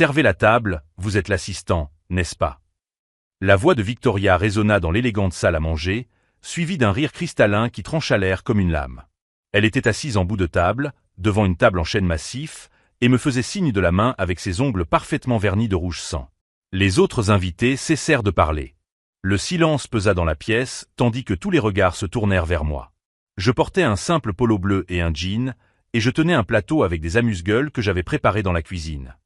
Servez la table, vous êtes l'assistant, n'est-ce pas? La voix de Victoria résonna dans l'élégante salle à manger, suivie d'un rire cristallin qui trancha l'air comme une lame. Elle était assise en bout de table, devant une table en chêne massif, et me faisait signe de la main avec ses ongles parfaitement vernis de rouge sang. Les autres invités cessèrent de parler. Le silence pesa dans la pièce, tandis que tous les regards se tournèrent vers moi. Je portais un simple polo bleu et un jean, et je tenais un plateau avec des amuse-gueules que j'avais préparés dans la cuisine.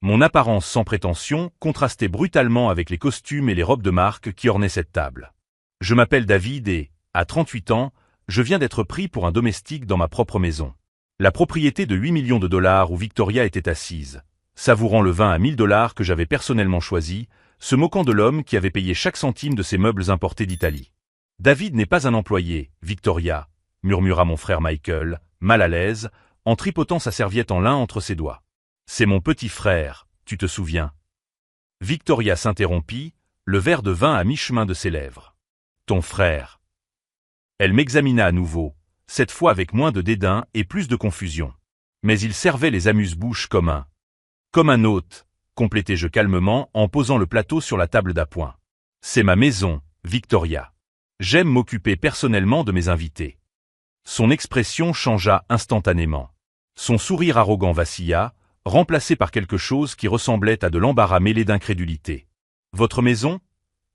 Mon apparence sans prétention contrastait brutalement avec les costumes et les robes de marque qui ornaient cette table. Je m'appelle David et, à 38 ans, je viens d'être pris pour un domestique dans ma propre maison. La propriété de 8 millions de dollars où Victoria était assise, savourant le vin à 1000 dollars que j'avais personnellement choisi, se moquant de l'homme qui avait payé chaque centime de ses meubles importés d'Italie. David n'est pas un employé, Victoria, murmura mon frère Michael, mal à l'aise, en tripotant sa serviette en lin entre ses doigts. C'est mon petit frère, tu te souviens? Victoria s'interrompit, le verre de vin à mi-chemin de ses lèvres. Ton frère. Elle m'examina à nouveau, cette fois avec moins de dédain et plus de confusion. Mais il servait les amuse-bouches comme un hôte, complétai-je calmement en posant le plateau sur la table d'appoint. C'est ma maison, Victoria. J'aime m'occuper personnellement de mes invités. Son expression changea instantanément. Son sourire arrogant vacilla, remplacé par quelque chose qui ressemblait à de l'embarras mêlé d'incrédulité. Votre maison?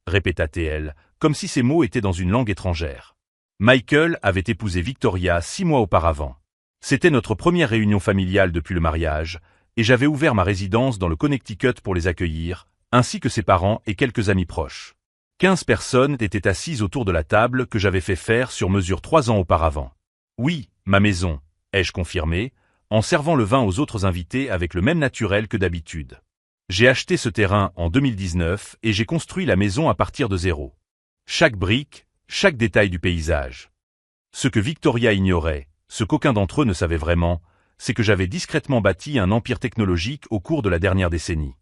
Répéta-t-elle, comme si ces mots étaient dans une langue étrangère. Michael avait épousé Victoria 6 mois auparavant. C'était notre première réunion familiale depuis le mariage, et j'avais ouvert ma résidence dans le Connecticut pour les accueillir, ainsi que ses parents et quelques amis proches. 15 personnes étaient assises autour de la table que j'avais fait faire sur mesure 3 ans auparavant. Oui, ma maison, ai-je confirmé, en servant le vin aux autres invités avec le même naturel que d'habitude. J'ai acheté ce terrain en 2019 et j'ai construit la maison à partir de zéro. Chaque brique, chaque détail du paysage. Ce que Victoria ignorait, ce qu'aucun d'entre eux ne savait vraiment, c'est que j'avais discrètement bâti un empire technologique au cours de la dernière décennie.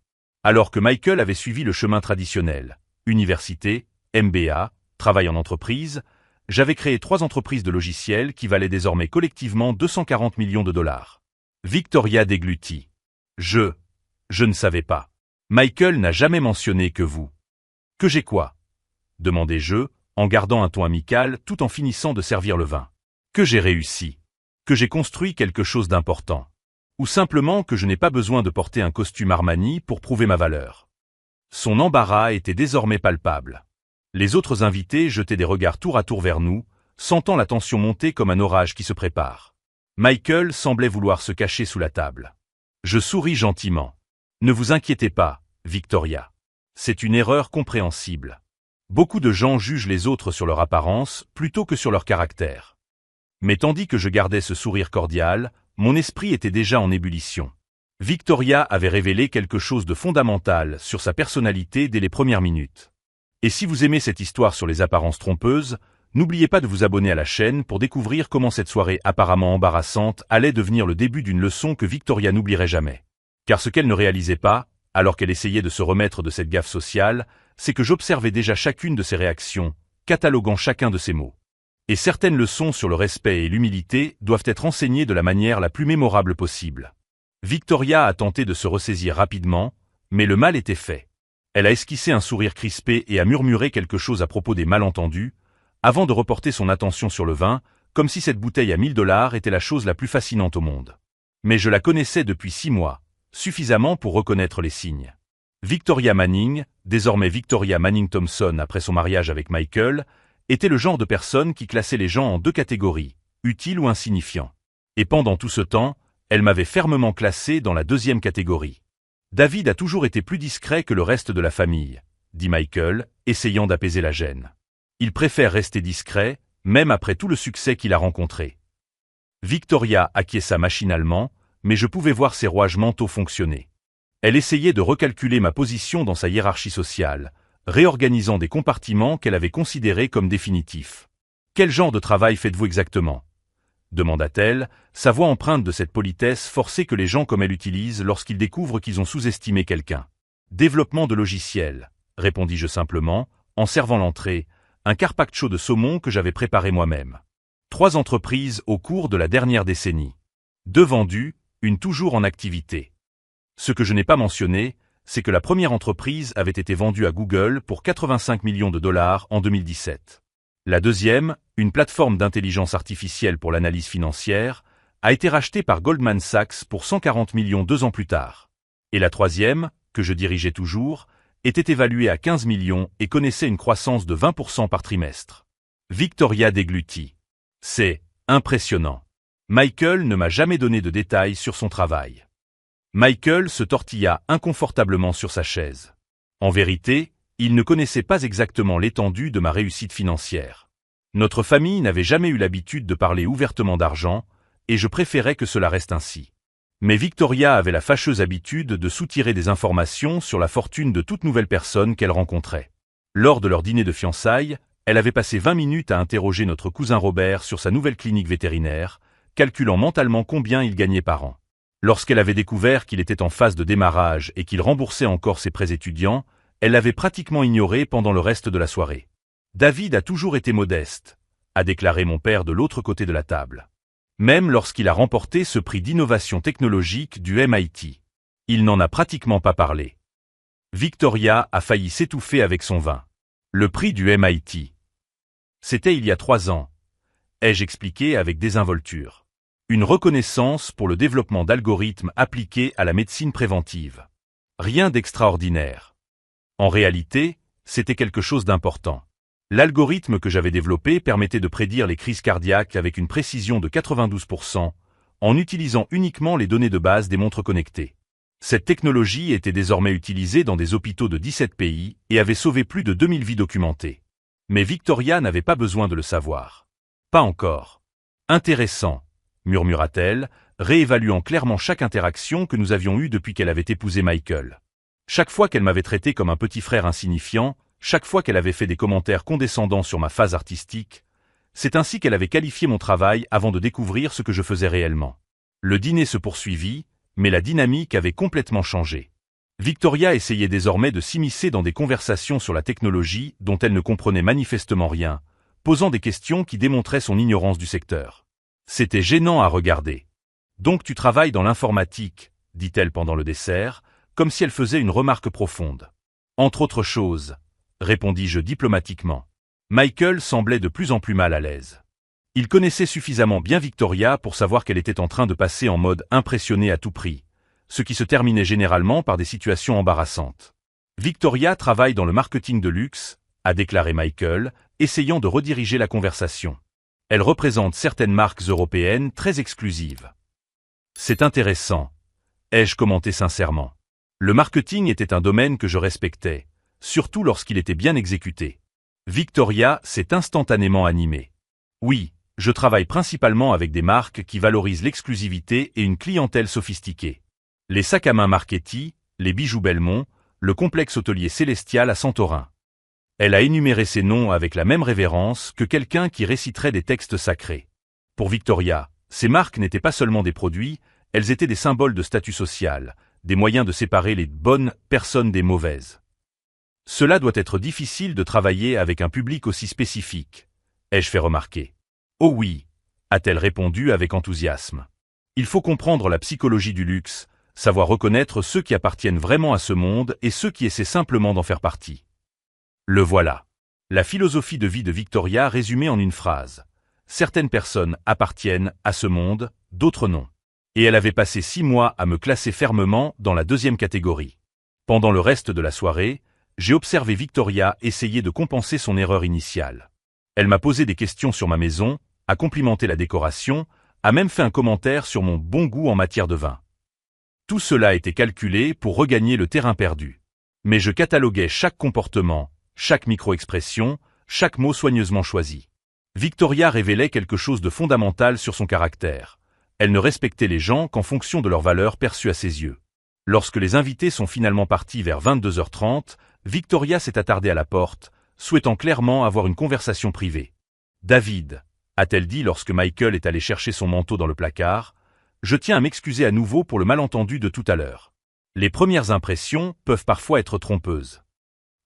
Alors que Michael avait suivi le chemin traditionnel, université, MBA, travail en entreprise, j'avais créé 3 entreprises de logiciels qui valaient désormais collectivement 240 millions de dollars. Victoria déglutit. Je ne savais pas. Michael n'a jamais mentionné que vous. Que j'ai quoi? Demandai-je, en gardant un ton amical tout en finissant de servir le vin. Que j'ai réussi. Que j'ai construit quelque chose d'important. Ou simplement que je n'ai pas besoin de porter un costume Armani pour prouver ma valeur. Son embarras était désormais palpable. Les autres invités jetaient des regards tour à tour vers nous, sentant la tension monter comme un orage qui se prépare. Michael semblait vouloir se cacher sous la table. Je souris gentiment. Ne vous inquiétez pas, Victoria. C'est une erreur compréhensible. Beaucoup de gens jugent les autres sur leur apparence plutôt que sur leur caractère. Mais tandis que je gardais ce sourire cordial, mon esprit était déjà en ébullition. Victoria avait révélé quelque chose de fondamental sur sa personnalité dès les premières minutes. Et si vous aimez cette histoire sur les apparences trompeuses, n'oubliez pas de vous abonner à la chaîne pour découvrir comment cette soirée apparemment embarrassante allait devenir le début d'une leçon que Victoria n'oublierait jamais. Car ce qu'elle ne réalisait pas, alors qu'elle essayait de se remettre de cette gaffe sociale, c'est que j'observais déjà chacune de ses réactions, cataloguant chacun de ses mots. Et certaines leçons sur le respect et l'humilité doivent être enseignées de la manière la plus mémorable possible. Victoria a tenté de se ressaisir rapidement, mais le mal était fait. Elle a esquissé un sourire crispé et a murmuré quelque chose à propos des malentendus, avant de reporter son attention sur le vin, comme si cette bouteille à 1000 dollars était la chose la plus fascinante au monde. Mais je la connaissais depuis 6 mois, suffisamment pour reconnaître les signes. Victoria Manning, désormais Victoria Manning Thompson après son mariage avec Michael, était le genre de personne qui classait les gens en 2 catégories, utiles ou insignifiants. Et pendant tout ce temps, elle m'avait fermement classé dans la 2e catégorie. David a toujours été plus discret que le reste de la famille, dit Michael, essayant d'apaiser la gêne. Il préfère rester discret, même après tout le succès qu'il a rencontré. Victoria acquiesça machinalement, mais je pouvais voir ses rouages mentaux fonctionner. Elle essayait de recalculer ma position dans sa hiérarchie sociale, réorganisant des compartiments qu'elle avait considérés comme définitifs. « Quel genre de travail faites-vous exactement » demanda-t-elle, sa voix empreinte de cette politesse forcée que les gens comme elle utilisent lorsqu'ils découvrent qu'ils ont sous-estimé quelqu'un. « Développement de logiciels » répondis-je simplement, en servant l'entrée, un carpaccio de saumon que j'avais préparé moi-même. 3 entreprises au cours de la dernière décennie. 2 vendues, une toujours en activité. Ce que je n'ai pas mentionné, c'est que la première entreprise avait été vendue à Google pour 85 millions de dollars en 2017. La deuxième, une plateforme d'intelligence artificielle pour l'analyse financière, a été rachetée par Goldman Sachs pour 140 millions 2 ans plus tard. Et la troisième, que je dirigeais toujours, était évaluée à 15 millions et connaissait une croissance de 20% par trimestre. Victoria déglutit. C'est impressionnant. Michael ne m'a jamais donné de détails sur son travail. Michael se tortilla inconfortablement sur sa chaise. En vérité, il ne connaissait pas exactement l'étendue de ma réussite financière. Notre famille n'avait jamais eu l'habitude de parler ouvertement d'argent, et je préférais que cela reste ainsi. Mais Victoria avait la fâcheuse habitude de soutirer des informations sur la fortune de toute nouvelle personne qu'elle rencontrait. Lors de leur dîner de fiançailles, elle avait passé 20 minutes à interroger notre cousin Robert sur sa nouvelle clinique vétérinaire, calculant mentalement combien il gagnait par an. Lorsqu'elle avait découvert qu'il était en phase de démarrage et qu'il remboursait encore ses prêts étudiants, elle l'avait pratiquement ignoré pendant le reste de la soirée. David a toujours été modeste, a déclaré mon père de l'autre côté de la table. Même lorsqu'il a remporté ce prix d'innovation technologique du MIT. Il n'en a pratiquement pas parlé. Victoria a failli s'étouffer avec son vin. Le prix du MIT. C'était il y a 3 ans, ai-je expliqué avec désinvolture. Une reconnaissance pour le développement d'algorithmes appliqués à la médecine préventive. Rien d'extraordinaire. En réalité, c'était quelque chose d'important. L'algorithme que j'avais développé permettait de prédire les crises cardiaques avec une précision de 92%, en utilisant uniquement les données de base des montres connectées. Cette technologie était désormais utilisée dans des hôpitaux de 17 pays et avait sauvé plus de 2000 vies documentées. Mais Victoria n'avait pas besoin de le savoir. Pas encore. Intéressant, murmura-t-elle, réévaluant clairement chaque interaction que nous avions eue depuis qu'elle avait épousé Michael. Chaque fois qu'elle m'avait traité comme un petit frère insignifiant, chaque fois qu'elle avait fait des commentaires condescendants sur ma phase artistique, c'est ainsi qu'elle avait qualifié mon travail avant de découvrir ce que je faisais réellement. Le dîner se poursuivit, mais la dynamique avait complètement changé. Victoria essayait désormais de s'immiscer dans des conversations sur la technologie dont elle ne comprenait manifestement rien, posant des questions qui démontraient son ignorance du secteur. C'était gênant à regarder. « Donc tu travailles dans l'informatique », dit-elle pendant le dessert, comme si elle faisait une remarque profonde. « Entre autres choses », répondis-je diplomatiquement. Michael semblait de plus en plus mal à l'aise. Il connaissait suffisamment bien Victoria pour savoir qu'elle était en train de passer en mode impressionné à tout prix, ce qui se terminait généralement par des situations embarrassantes. Victoria travaille dans le marketing de luxe, a déclaré Michael, essayant de rediriger la conversation. Elle représente certaines marques européennes très exclusives. C'est intéressant, ai-je commenté sincèrement. Le marketing était un domaine que je respectais, surtout lorsqu'il était bien exécuté. Victoria s'est instantanément animée. Oui, je travaille principalement avec des marques qui valorisent l'exclusivité et une clientèle sophistiquée. Les sacs à main Marchetti, les bijoux Belmont, le complexe hôtelier Célestial à Santorin. Elle a énuméré ces noms avec la même révérence que quelqu'un qui réciterait des textes sacrés. Pour Victoria, ces marques n'étaient pas seulement des produits, elles étaient des symboles de statut social, des moyens de séparer les bonnes personnes des mauvaises. Cela doit être difficile de travailler avec un public aussi spécifique, ai-je fait remarquer. Oh oui, a-t-elle répondu avec enthousiasme. Il faut comprendre la psychologie du luxe, savoir reconnaître ceux qui appartiennent vraiment à ce monde et ceux qui essaient simplement d'en faire partie. Le voilà. La philosophie de vie de Victoria résumée en une phrase. Certaines personnes appartiennent à ce monde, d'autres non. Et elle avait passé 6 mois à me classer fermement dans la deuxième catégorie. Pendant le reste de la soirée, j'ai observé Victoria essayer de compenser son erreur initiale. Elle m'a posé des questions sur ma maison, a complimenté la décoration, a même fait un commentaire sur mon bon goût en matière de vin. Tout cela était calculé pour regagner le terrain perdu. Mais je cataloguais chaque comportement, chaque micro-expression, chaque mot soigneusement choisi. Victoria révélait quelque chose de fondamental sur son caractère. Elle ne respectait les gens qu'en fonction de leurs valeurs perçues à ses yeux. Lorsque les invités sont finalement partis vers 22h30, Victoria s'est attardée à la porte, souhaitant clairement avoir une conversation privée. « David », a-t-elle dit lorsque Michael est allé chercher son manteau dans le placard, « je tiens à m'excuser à nouveau pour le malentendu de tout à l'heure. Les premières impressions peuvent parfois être trompeuses. »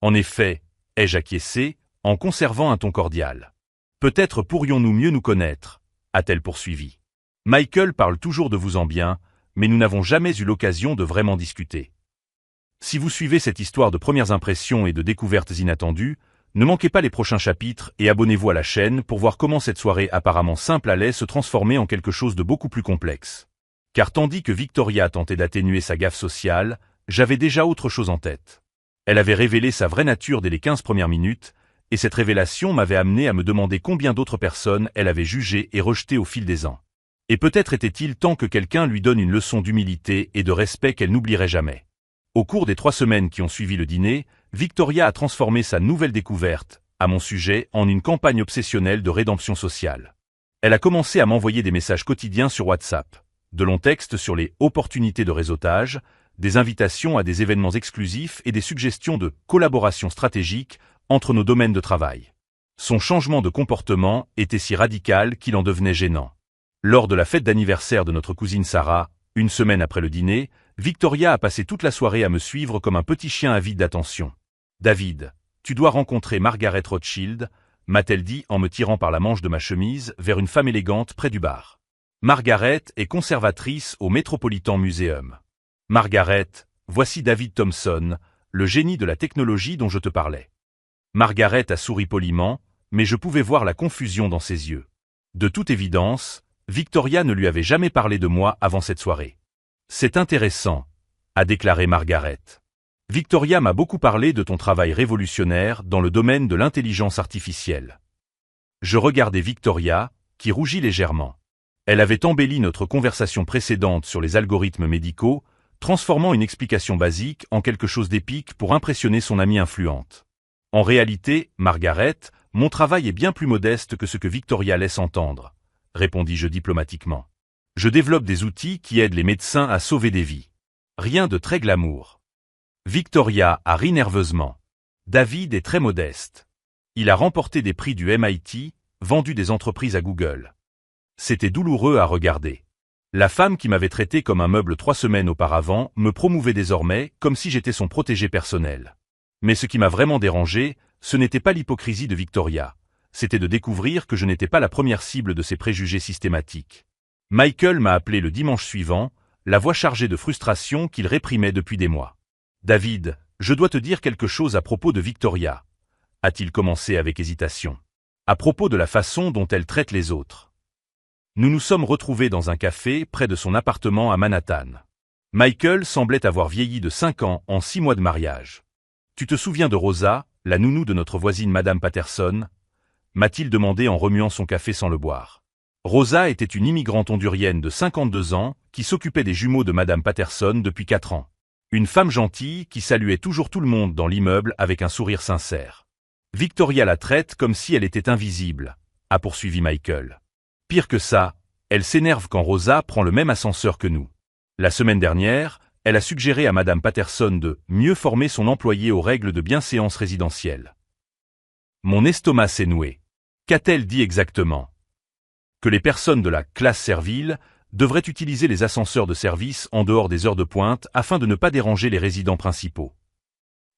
En effet, ai-je acquiescé, en conservant un ton cordial. « Peut-être pourrions-nous mieux nous connaître », a-t-elle poursuivi. « Michael parle toujours de vous en bien, mais nous n'avons jamais eu l'occasion de vraiment discuter. Si vous suivez cette histoire de premières impressions et de découvertes inattendues, ne manquez pas les prochains chapitres et abonnez-vous à la chaîne pour voir comment cette soirée apparemment simple allait se transformer en quelque chose de beaucoup plus complexe. Car tandis que Victoria tentait d'atténuer sa gaffe sociale, j'avais déjà autre chose en tête. Elle avait révélé sa vraie nature dès les 15 premières minutes, et cette révélation m'avait amené à me demander combien d'autres personnes elle avait jugées et rejetées au fil des ans. Et peut-être était-il temps que quelqu'un lui donne une leçon d'humilité et de respect qu'elle n'oublierait jamais. Au cours des 3 semaines qui ont suivi le dîner, Victoria a transformé sa nouvelle découverte, à mon sujet, en une campagne obsessionnelle de rédemption sociale. Elle a commencé à m'envoyer des messages quotidiens sur WhatsApp, de longs textes sur les opportunités de réseautage, des invitations à des événements exclusifs et des suggestions de collaboration stratégique entre nos domaines de travail. Son changement de comportement était si radical qu'il en devenait gênant. Lors de la fête d'anniversaire de notre cousine Sarah, une semaine après le dîner, Victoria a passé toute la soirée à me suivre comme un petit chien avide d'attention. « David, tu dois rencontrer Margaret Rothschild », m'a-t-elle dit en me tirant par la manche de ma chemise vers une femme élégante près du bar. Margaret est conservatrice au Metropolitan Museum. Margaret, voici David Thompson, le génie de la technologie dont je te parlais. Margaret a souri poliment, mais je pouvais voir la confusion dans ses yeux. De toute évidence, Victoria ne lui avait jamais parlé de moi avant cette soirée. C'est intéressant, a déclaré Margaret. Victoria m'a beaucoup parlé de ton travail révolutionnaire dans le domaine de l'intelligence artificielle. Je regardais Victoria, qui rougit légèrement. Elle avait embelli notre conversation précédente sur les algorithmes médicaux, transformant une explication basique en quelque chose d'épique pour impressionner son amie influente. En réalité, Margaret, mon travail est bien plus modeste que ce que Victoria laisse entendre, répondis-je diplomatiquement. Je développe des outils qui aident les médecins à sauver des vies. Rien de très glamour. Victoria a ri nerveusement. David est très modeste. Il a remporté des prix du MIT, vendu des entreprises à Google. C'était douloureux à regarder. La femme qui m'avait traité comme un meuble 3 semaines auparavant me promouvait désormais comme si j'étais son protégé personnel. Mais ce qui m'a vraiment dérangé, ce n'était pas l'hypocrisie de Victoria. C'était de découvrir que je n'étais pas la première cible de ses préjugés systématiques. Michael m'a appelé le dimanche suivant, la voix chargée de frustration qu'il réprimait depuis des mois. « David, je dois te dire quelque chose à propos de Victoria », a-t-il commencé avec hésitation. À propos de la façon dont elle traite les autres. Nous nous sommes retrouvés dans un café près de son appartement à Manhattan. Michael semblait avoir vieilli de 5 ans en 6 mois de mariage. « Tu te souviens de Rosa, la nounou de notre voisine Madame Patterson ?» m'a-t-il demandé en remuant son café sans le boire. Rosa était une immigrante hondurienne de 52 ans qui s'occupait des jumeaux de Madame Patterson depuis 4 ans. Une femme gentille qui saluait toujours tout le monde dans l'immeuble avec un sourire sincère. Victoria la traite comme si elle était invisible, a poursuivi Michael. Pire que ça, elle s'énerve quand Rosa prend le même ascenseur que nous. La semaine dernière, elle a suggéré à Madame Patterson de mieux former son employé aux règles de bienséance résidentielle. Mon estomac s'est noué. Qu'a-t-elle dit exactement? Que les personnes de la classe servile devraient utiliser les ascenseurs de service en dehors des heures de pointe afin de ne pas déranger les résidents principaux.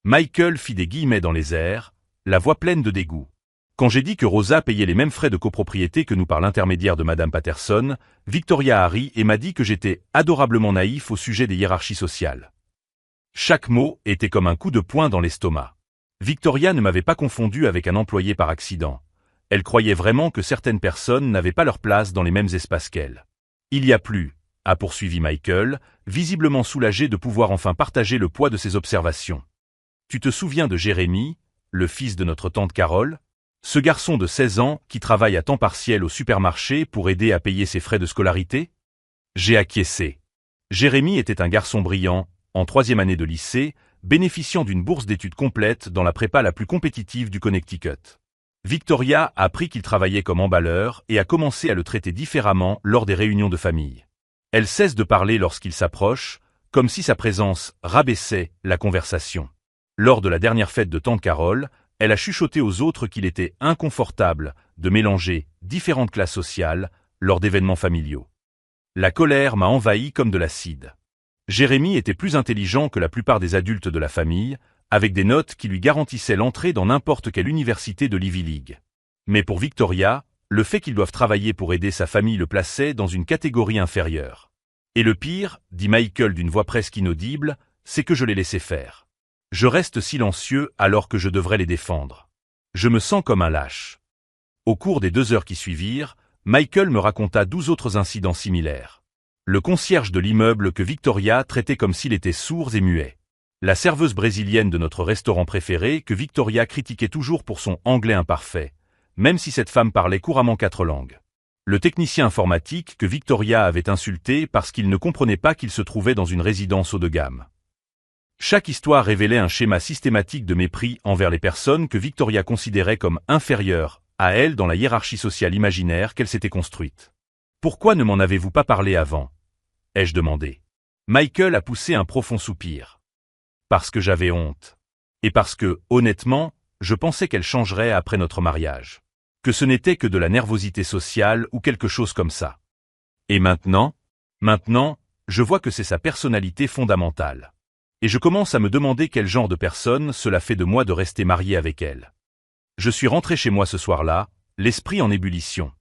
Michael fit des guillemets dans les airs, la voix pleine de dégoût. Quand j'ai dit que Rosa payait les mêmes frais de copropriété que nous par l'intermédiaire de Madame Patterson, Victoria a ri et m'a dit que j'étais adorablement naïf au sujet des hiérarchies sociales. Chaque mot était comme un coup de poing dans l'estomac. Victoria ne m'avait pas confondu avec un employé par accident. Elle croyait vraiment que certaines personnes n'avaient pas leur place dans les mêmes espaces qu'elle. Il y a plus, a poursuivi Michael, visiblement soulagé de pouvoir enfin partager le poids de ses observations. Tu te souviens de Jérémy, le fils de notre tante Carole? Ce garçon de 16 ans qui travaille à temps partiel au supermarché pour aider à payer ses frais de scolarité? J'ai acquiescé. Jérémy était un garçon brillant, en 3e année de lycée, bénéficiant d'une bourse d'études complète dans la prépa la plus compétitive du Connecticut. Victoria a appris qu'il travaillait comme emballeur et a commencé à le traiter différemment lors des réunions de famille. Elle cesse de parler lorsqu'il s'approche, comme si sa présence rabaissait la conversation. Lors de la dernière fête de tante Carole, elle a chuchoté aux autres qu'il était inconfortable de mélanger différentes classes sociales lors d'événements familiaux. La colère m'a envahi comme de l'acide. Jérémy était plus intelligent que la plupart des adultes de la famille, avec des notes qui lui garantissaient l'entrée dans n'importe quelle université de l'Ivy League. Mais pour Victoria, le fait qu'ils doivent travailler pour aider sa famille le plaçait dans une catégorie inférieure. Et le pire, dit Michael d'une voix presque inaudible, c'est que je les laissais faire. Je reste silencieux alors que je devrais les défendre. Je me sens comme un lâche. Au cours des 2 heures qui suivirent, Michael me raconta 12 autres incidents similaires. Le concierge de l'immeuble que Victoria traitait comme s'il était sourd et muet. La serveuse brésilienne de notre restaurant préféré que Victoria critiquait toujours pour son anglais imparfait, même si cette femme parlait couramment 4 langues. Le technicien informatique que Victoria avait insulté parce qu'il ne comprenait pas qu'il se trouvait dans une résidence haut de gamme. Chaque histoire révélait un schéma systématique de mépris envers les personnes que Victoria considérait comme inférieures à elle dans la hiérarchie sociale imaginaire qu'elle s'était construite. « Pourquoi ne m'en avez-vous pas parlé avant ?» ai-je demandé. Michael a poussé un profond soupir. Parce que j'avais honte. Et parce que, honnêtement, je pensais qu'elle changerait après notre mariage. Que ce n'était que de la nervosité sociale ou quelque chose comme ça. Et maintenant, je vois que c'est sa personnalité fondamentale. Et je commence à me demander quel genre de personne cela fait de moi de rester marié avec elle. Je suis rentré chez moi ce soir-là, l'esprit en ébullition.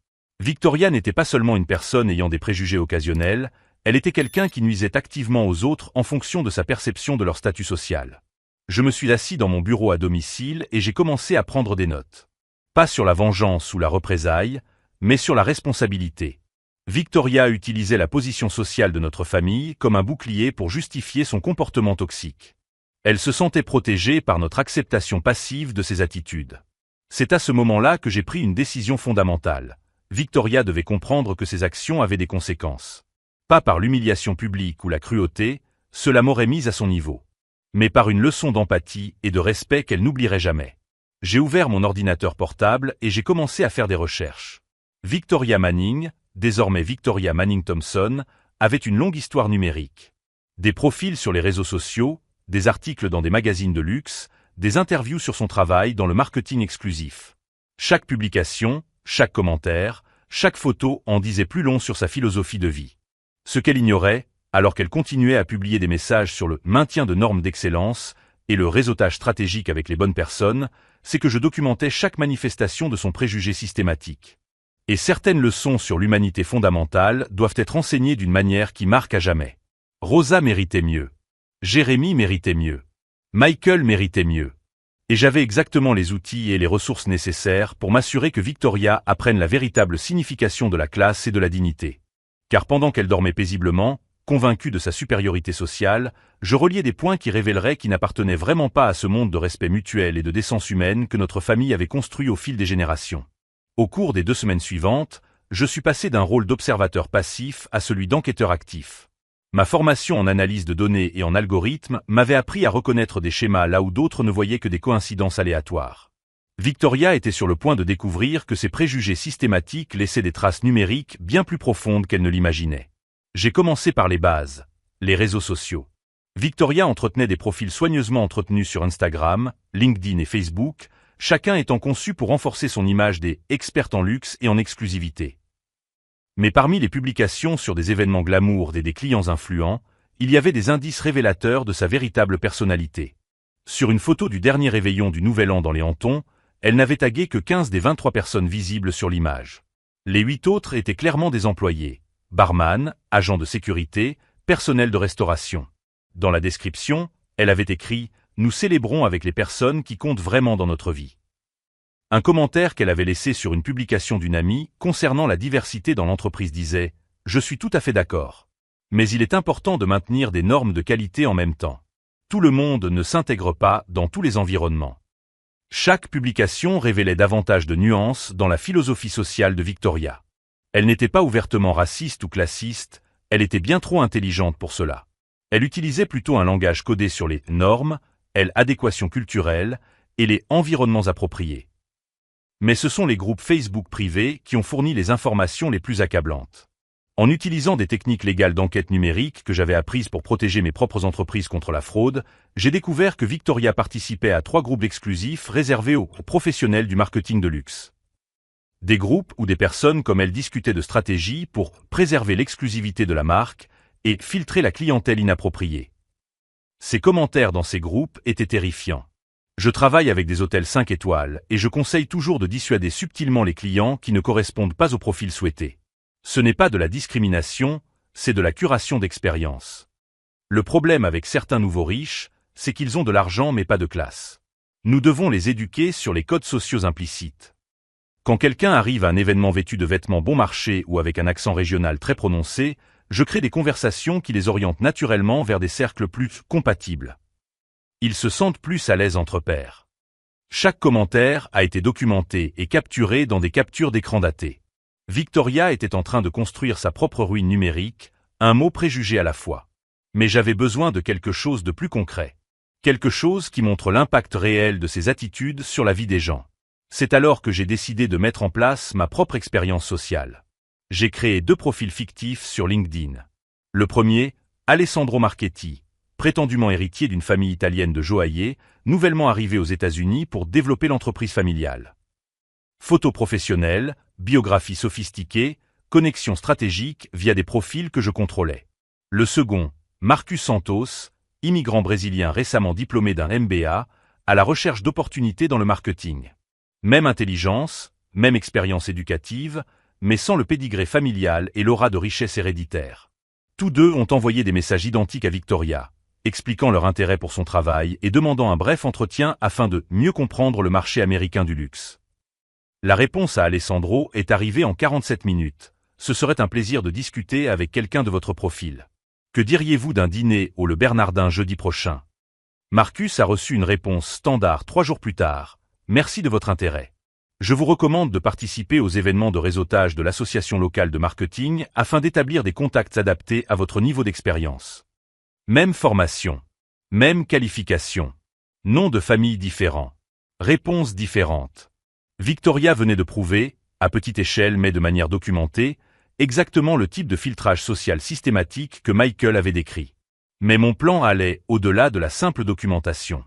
Victoria n'était pas seulement une personne ayant des préjugés occasionnels, elle était quelqu'un qui nuisait activement aux autres en fonction de sa perception de leur statut social. Je me suis assis dans mon bureau à domicile et j'ai commencé à prendre des notes. Pas sur la vengeance ou la représaille, mais sur la responsabilité. Victoria utilisait la position sociale de notre famille comme un bouclier pour justifier son comportement toxique. Elle se sentait protégée par notre acceptation passive de ses attitudes. C'est à ce moment-là que j'ai pris une décision fondamentale. Victoria devait comprendre que ses actions avaient des conséquences. Pas par l'humiliation publique ou la cruauté, cela m'aurait mise à son niveau. Mais par une leçon d'empathie et de respect qu'elle n'oublierait jamais. J'ai ouvert mon ordinateur portable et j'ai commencé à faire des recherches. Victoria Manning, désormais Victoria Manning Thompson, avait une longue histoire numérique. Des profils sur les réseaux sociaux, des articles dans des magazines de luxe, des interviews sur son travail dans le marketing exclusif. Chaque publication, chaque commentaire, chaque photo en disait plus long sur sa philosophie de vie. Ce qu'elle ignorait, alors qu'elle continuait à publier des messages sur le maintien de normes d'excellence et le réseautage stratégique avec les bonnes personnes, c'est que je documentais chaque manifestation de son préjugé systématique. Et certaines leçons sur l'humanité fondamentale doivent être enseignées d'une manière qui marque à jamais. Rosa méritait mieux. Jérémy méritait mieux. Michael méritait mieux. Et j'avais exactement les outils et les ressources nécessaires pour m'assurer que Victoria apprenne la véritable signification de la classe et de la dignité. Car pendant qu'elle dormait paisiblement, convaincue de sa supériorité sociale, je reliais des points qui révéleraient qu'il n'appartenait vraiment pas à ce monde de respect mutuel et de décence humaine que notre famille avait construit au fil des générations. Au cours des 2 semaines suivantes, je suis passé d'un rôle d'observateur passif à celui d'enquêteur actif. Ma formation en analyse de données et en algorithme m'avait appris à reconnaître des schémas là où d'autres ne voyaient que des coïncidences aléatoires. Victoria était sur le point de découvrir que ses préjugés systématiques laissaient des traces numériques bien plus profondes qu'elle ne l'imaginait. J'ai commencé par les bases, les réseaux sociaux. Victoria entretenait des profils soigneusement entretenus sur Instagram, LinkedIn et Facebook, chacun étant conçu pour renforcer son image des expertes en luxe et en exclusivité. Mais parmi les publications sur des événements glamour des clients influents, il y avait des indices révélateurs de sa véritable personnalité. Sur une photo du dernier réveillon du Nouvel An dans les Hantons, elle n'avait tagué que 15 des 23 personnes visibles sur l'image. Les 8 autres étaient clairement des employés. Barman, agent de sécurité, personnel de restauration. Dans la description, elle avait écrit « Nous célébrons avec les personnes qui comptent vraiment dans notre vie ». Un commentaire qu'elle avait laissé sur une publication d'une amie concernant la diversité dans l'entreprise disait « Je suis tout à fait d'accord. Mais il est important de maintenir des normes de qualité en même temps. Tout le monde ne s'intègre pas dans tous les environnements. » Chaque publication révélait davantage de nuances dans la philosophie sociale de Victoria. Elle n'était pas ouvertement raciste ou classiste, elle était bien trop intelligente pour cela. Elle utilisait plutôt un langage codé sur les normes, l'adéquation culturelle et les environnements appropriés. Mais ce sont les groupes Facebook privés qui ont fourni les informations les plus accablantes. En utilisant des techniques légales d'enquête numérique que j'avais apprises pour protéger mes propres entreprises contre la fraude, j'ai découvert que Victoria participait à 3 groupes exclusifs réservés aux professionnels du marketing de luxe. Des groupes où des personnes comme elle discutaient de stratégies pour préserver l'exclusivité de la marque et filtrer la clientèle inappropriée. Ces commentaires dans ces groupes étaient terrifiants. Je travaille avec des hôtels 5 étoiles et je conseille toujours de dissuader subtilement les clients qui ne correspondent pas au profil souhaité. Ce n'est pas de la discrimination, c'est de la curation d'expérience. Le problème avec certains nouveaux riches, c'est qu'ils ont de l'argent mais pas de classe. Nous devons les éduquer sur les codes sociaux implicites. Quand quelqu'un arrive à un événement vêtu de vêtements bon marché ou avec un accent régional très prononcé, je crée des conversations qui les orientent naturellement vers des cercles plus compatibles. Ils se sentent plus à l'aise entre pairs. Chaque commentaire a été documenté et capturé dans des captures d'écran datées. Victoria était en train de construire sa propre ruine numérique, un mot préjugé à la fois. Mais j'avais besoin de quelque chose de plus concret. Quelque chose qui montre l'impact réel de ses attitudes sur la vie des gens. C'est alors que j'ai décidé de mettre en place ma propre expérience sociale. J'ai créé 2 profils fictifs sur LinkedIn. Le premier, Alessandro Marchetti, prétendument héritier d'une famille italienne de joailliers, nouvellement arrivé aux États-Unis pour développer l'entreprise familiale. Photos professionnelles, biographie sophistiquée, connexions stratégiques via des profils que je contrôlais. Le second, Marcus Santos, immigrant brésilien récemment diplômé d'un MBA, à la recherche d'opportunités dans le marketing. Même intelligence, même expérience éducative, mais sans le pédigré familial et l'aura de richesse héréditaire. Tous 2 ont envoyé des messages identiques à Victoria, expliquant leur intérêt pour son travail et demandant un bref entretien afin de mieux comprendre le marché américain du luxe. La réponse à Alessandro est arrivée en 47 minutes. Ce serait un plaisir de discuter avec quelqu'un de votre profil. Que diriez-vous d'un dîner au Le Bernardin jeudi prochain? Marcus a reçu une réponse standard 3 jours plus tard. Merci de votre intérêt. Je vous recommande de participer aux événements de réseautage de l'association locale de marketing afin d'établir des contacts adaptés à votre niveau d'expérience. Même formation. Même qualification. Nom de famille différent. Réponses différentes. Victoria venait de prouver, à petite échelle mais de manière documentée, exactement le type de filtrage social systématique que Michael avait décrit. Mais mon plan allait au-delà de la simple documentation.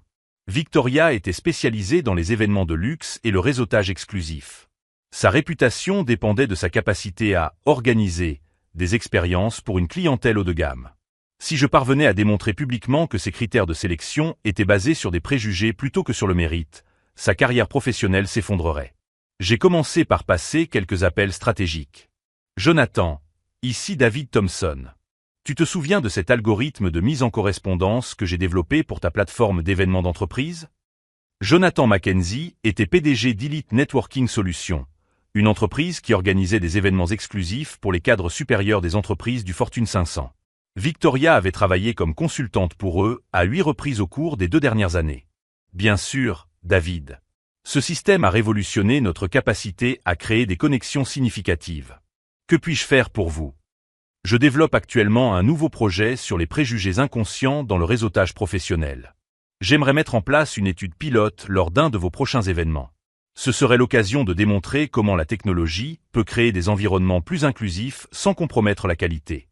Victoria était spécialisée dans les événements de luxe et le réseautage exclusif. Sa réputation dépendait de sa capacité à organiser des expériences pour une clientèle haut de gamme. Si je parvenais à démontrer publiquement que ses critères de sélection étaient basés sur des préjugés plutôt que sur le mérite, sa carrière professionnelle s'effondrerait. J'ai commencé par passer quelques appels stratégiques. Jonathan, ici David Thompson. Tu te souviens de cet algorithme de mise en correspondance que j'ai développé pour ta plateforme d'événements d'entreprise? Jonathan Mackenzie était PDG d'Elite Networking Solutions, une entreprise qui organisait des événements exclusifs pour les cadres supérieurs des entreprises du Fortune 500. Victoria avait travaillé comme consultante pour eux à 8 reprises au cours des 2 dernières années. Bien sûr, David. Ce système a révolutionné notre capacité à créer des connexions significatives. Que puis-je faire pour vous? Je développe actuellement un nouveau projet sur les préjugés inconscients dans le réseautage professionnel. J'aimerais mettre en place une étude pilote lors d'un de vos prochains événements. Ce serait l'occasion de démontrer comment la technologie peut créer des environnements plus inclusifs sans compromettre la qualité.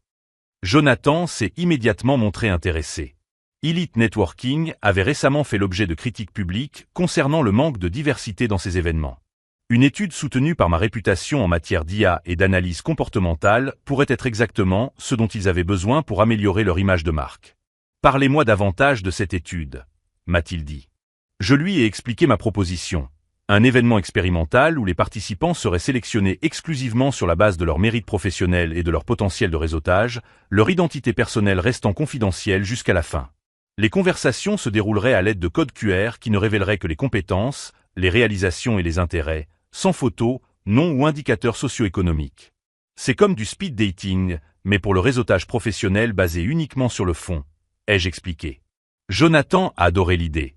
Jonathan s'est immédiatement montré intéressé. Elite Networking avait récemment fait l'objet de critiques publiques concernant le manque de diversité dans ces événements. Une étude soutenue par ma réputation en matière d'IA et d'analyse comportementale pourrait être exactement ce dont ils avaient besoin pour améliorer leur image de marque. Parlez-moi davantage de cette étude, m'a-t-il dit. Je lui ai expliqué ma proposition. Un événement expérimental où les participants seraient sélectionnés exclusivement sur la base de leur mérite professionnel et de leur potentiel de réseautage, leur identité personnelle restant confidentielle jusqu'à la fin. Les conversations se dérouleraient à l'aide de codes QR qui ne révéleraient que les compétences, les réalisations et les intérêts, sans photo, nom ou indicateur socio-économique. C'est comme du speed dating, mais pour le réseautage professionnel basé uniquement sur le fond, ai-je expliqué. Jonathan a adoré l'idée.